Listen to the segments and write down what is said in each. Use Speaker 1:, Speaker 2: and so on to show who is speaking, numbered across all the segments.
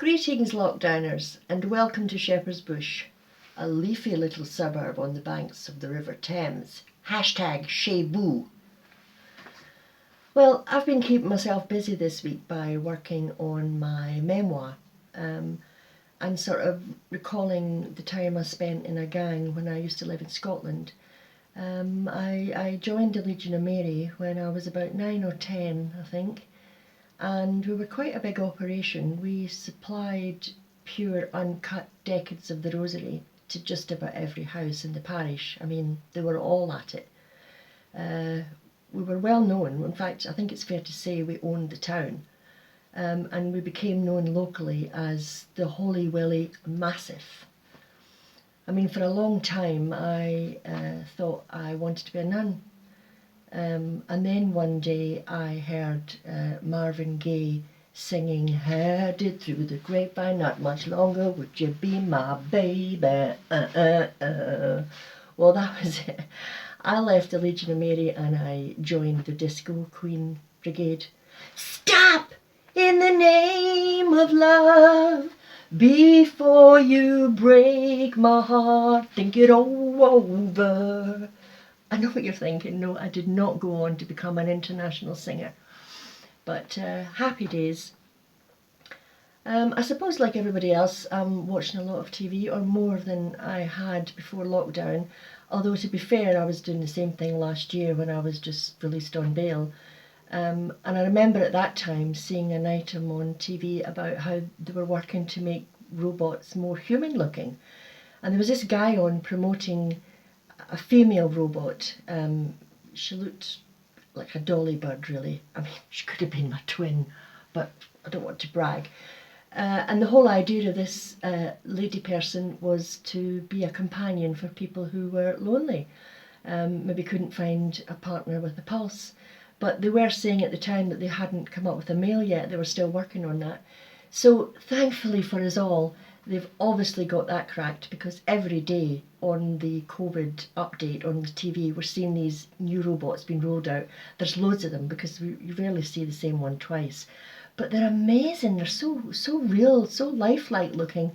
Speaker 1: Greetings lockdowners and welcome to Shepherd's Bush, a leafy little suburb on the banks of the River Thames. Hashtag Shebu. Well, I've been keeping myself busy this week by working on my memoir. I'm sort of recalling the time I spent in a gang when I used to live in Scotland. I joined the Legion of Mary when I was about 9 or 10, I think. And we were quite a big operation. We supplied pure uncut decades of the Rosary to just about every house in the parish. I mean, they were all at it. We were well known. In fact, I think it's fair to say we owned the town. And we became known locally as the Holy Willie Massive. I mean, for a long time I thought I wanted to be a nun. And then one day I heard Marvin Gaye singing, "Headed through the grapevine, not much longer, would you be my baby? Well, that was it. I left the Legion of Mary and I joined the Disco Queen Brigade. Stop! In the name of love, before you break my heart, think it all over. I know what you're thinking. No, I did not go on to become an international singer. But happy days. I suppose like everybody else, I'm watching a lot of TV, or more than I had before lockdown. Although to be fair, I was doing the same thing last year when I was just released on bail. And I remember at that time seeing an item on TV about how they were working to make robots more human looking. And there was this guy on promoting a female robot. She looked like a dolly bird, really. I mean, she could have been my twin, but I don't want to brag. And the whole idea of this lady person was to be a companion for people who were lonely, maybe couldn't find a partner with a pulse. But they were saying at the time that they hadn't come up with a male yet. They were still working on that. So thankfully for us all, they've obviously got that cracked, because every day on the COVID update on the TV, we're seeing these new robots being rolled out. There's loads of them because you rarely see the same one twice. But they're amazing. They're so real, so lifelike looking.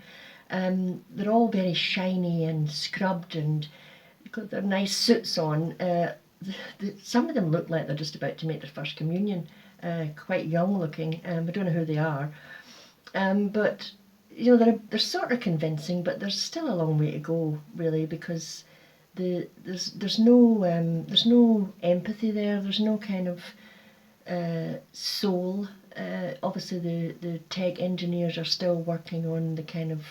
Speaker 1: They're all very shiny and scrubbed and got their nice suits on. Some of them look like they're just about to make their first communion. Quite young looking. I don't know who they are. But you know, they're sort of convincing, but there's still a long way to go, really, because there's no empathy there. There's no kind of soul. Obviously, the tech engineers are still working on the kind of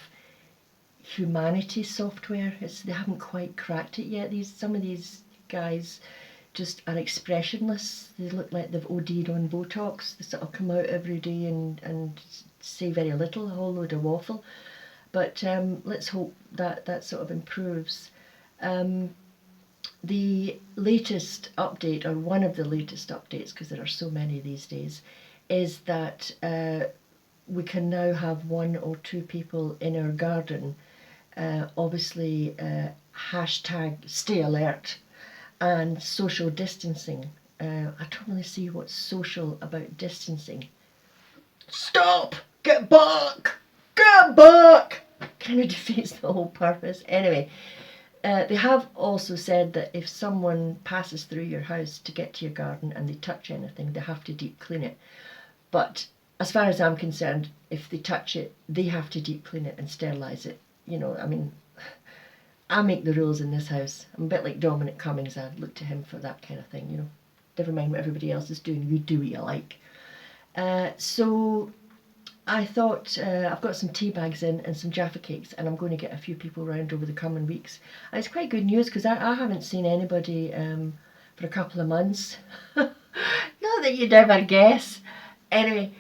Speaker 1: humanity software. They haven't quite cracked it yet. Some of these guys just are expressionless. They look like they've OD'd on Botox. They sort of come out every day and say very little, a whole load of waffle. But let's hope that sort of improves. The latest update, or one of the latest updates, because there are so many these days, is that we can now have 1 or 2 people in our garden. Obviously, hashtag stay alert and social distancing. I don't really see what's social about distancing. Stop! Get back! Get back! Kind of defeats the whole purpose. Anyway, they have also said that if someone passes through your house to get to your garden and they touch anything, they have to deep clean it. But as far as I'm concerned, if they touch it, they have to deep clean it and sterilise it. You know, I mean, I make the rules in this house. I'm a bit like Dominic Cummings. I look to him for that kind of thing, you know. Never mind what everybody else is doing, you do what you like. So I thought I've got some tea bags in and some Jaffa cakes, and I'm going to get a few people round over the coming weeks. And it's quite good news, because I haven't seen anybody for a couple of months. Not that you'd ever guess. Anyway,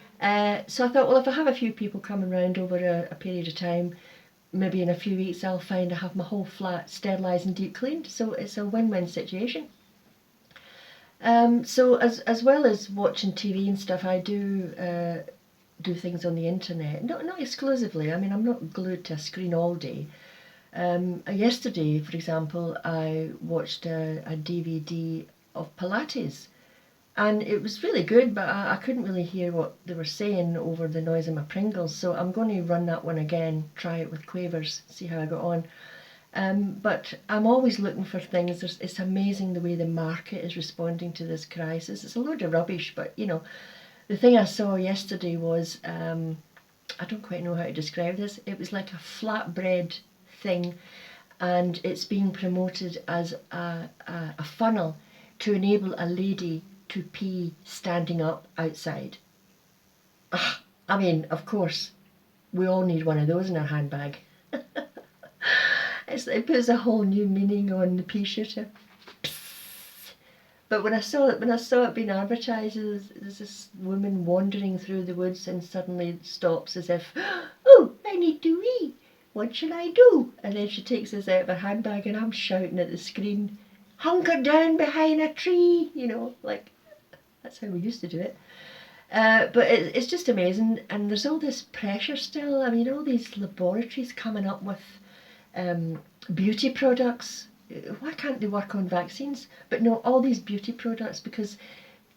Speaker 1: so I thought, well, if I have a few people coming round over a period of time, maybe in a few weeks I'll find I have my whole flat sterilised and deep cleaned. So it's a win-win situation. So as well as watching TV and stuff, I do things on the internet. Not exclusively. I mean, I'm not glued to a screen all day. Yesterday, for example, I watched a DVD of Pilates. And it was really good, but I couldn't really hear what they were saying over the noise of my Pringles. So I'm going to run that one again, try it with Quavers, see how I got on. But I'm always looking for things. It's amazing the way the market is responding to this crisis. It's a load of rubbish, but you know, the thing I saw yesterday was, I don't quite know how to describe this. It was like a flatbread thing, and it's being promoted as a funnel to enable a lady to pee standing up outside. I mean, of course, we all need one of those in our handbag. It puts a whole new meaning on the pea shooter. But when I saw it being advertised, there's this woman wandering through the woods and suddenly stops as if, oh, I need to wee. What should I do? And then she takes this out of her handbag, and I'm shouting at the screen, hunker down behind a tree. You know, like that's how we used to do it. But it's just amazing, and there's all this pressure still. I mean, all these laboratories coming up with beauty products. Why can't they work on vaccines? But no, all these beauty products, because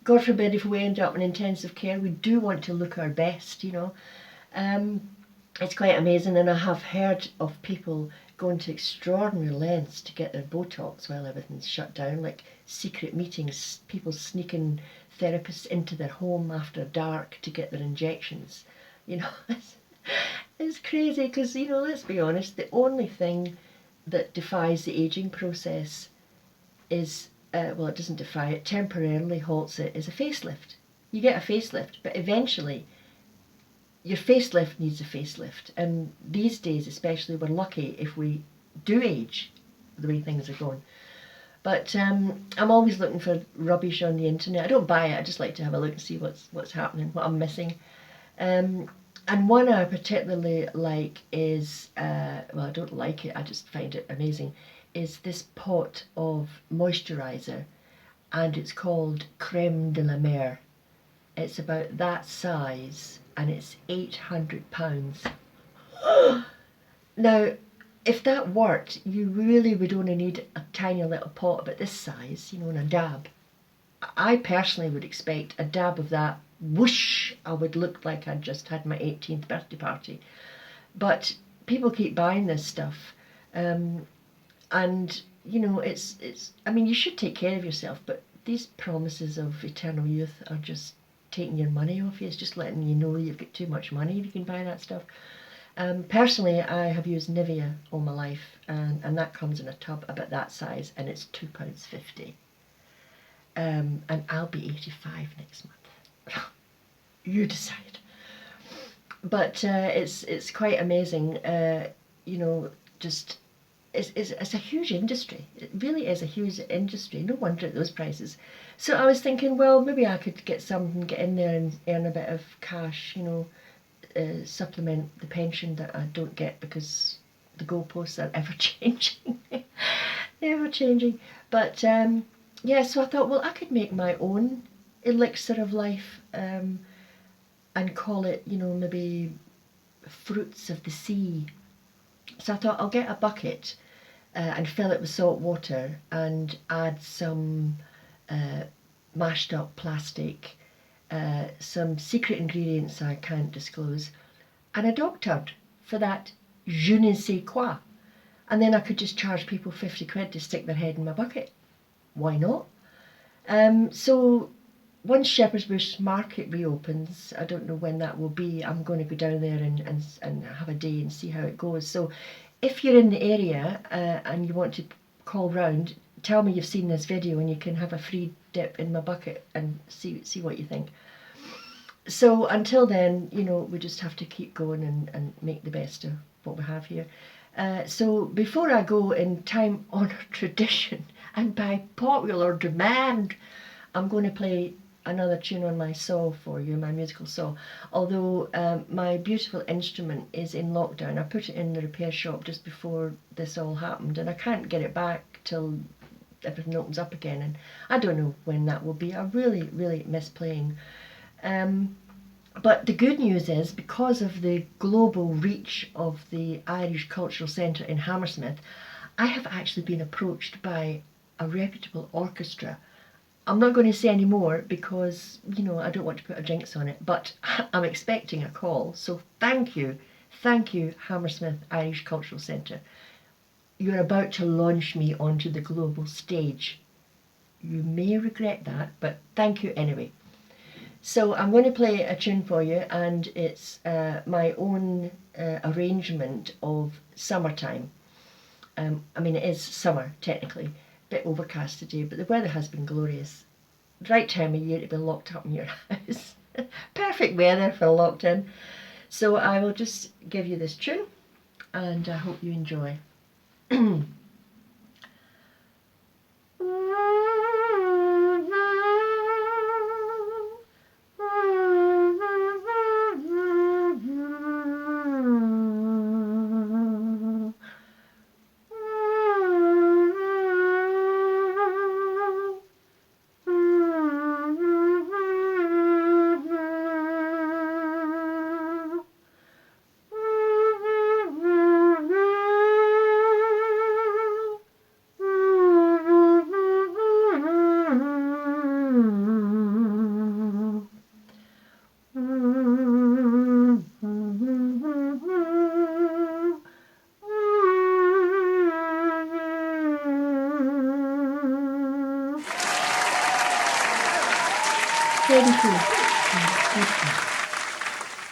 Speaker 1: God forbid if we end up in intensive care, we do want to look our best, you know. It's quite amazing, and I have heard of people going to extraordinary lengths to get their Botox while everything's shut down, like secret meetings, people sneaking therapists into their home after dark to get their injections. You know, it's crazy because, you know, let's be honest, the only thing that defies the aging process is, well, it doesn't defy it, temporarily halts it, is a facelift. You get a facelift, but eventually your facelift needs a facelift. And these days especially, we're lucky if we do age the way things are going. But I'm always looking for rubbish on the internet. I don't buy it, I just like to have a look and see what's happening, what I'm missing. And one I particularly like is, well, I don't like it, I just find it amazing, is this pot of moisturizer, and it's called Creme de la Mer. It's about that size, and it's £800. Now, if that worked, you really would only need a tiny little pot about this size, you know, and a dab. I personally would expect a dab of that, whoosh, I would look like I'd just had my 18th birthday party. But people keep buying this stuff, and you know, it's. I mean, you should take care of yourself, but these promises of eternal youth are just taking your money off you. It's just letting you know you've got too much money if you can buy that stuff. Personally, I have used Nivea all my life, and that comes in a tub about that size, and it's £2.50. And I'll be 85 next month. You decide. But it's quite amazing. You know, just it's a huge industry. It really is a huge industry. No wonder at those prices. So I was thinking, well, maybe I could get something, get in there and earn a bit of cash. You know, supplement the pension that I don't get because the goalposts are ever changing. Ever changing. But yeah, so I thought, well, I could make my own Elixir of Life, and call it, you know, maybe Fruits of the Sea. So I thought I'll get a bucket and fill it with salt water and add some mashed up plastic, some secret ingredients I can't disclose, and a dog turd for that je ne sais quoi. And then I could just charge people 50 quid to stick their head in my bucket. Why not? So once Shepherd's Bush Market reopens, I don't know when that will be, I'm going to go down there and have a day and see how it goes. So if you're in the area and you want to call round, tell me you've seen this video and you can have a free dip in my bucket and see what you think. So until then, you know, we just have to keep going and make the best of what we have here. So before I go, in time-honoured tradition and by popular demand, I'm going to play another tune on my saw for you, my musical saw. Although my beautiful instrument is in lockdown. I put it in the repair shop just before this all happened, and I can't get it back till everything opens up again, and I don't know when that will be. I really miss playing. But the good news is, because of the global reach of the Irish Cultural Centre in Hammersmith, I have actually been approached by a reputable orchestra. I'm not going to say any more because, you know, I don't want to put a jinx on it, but I'm expecting a call. So thank you, Hammersmith Irish Cultural Centre. You're about to launch me onto the global stage. You may regret that, but thank you anyway. So I'm going to play a tune for you, and it's my own arrangement of Summertime. I mean, it is summer, technically. A bit overcast today, but the weather has been glorious. Right time of year to be locked up in your house. Perfect weather for locked in. So I will just give you this tune, and I hope you enjoy. Very cool.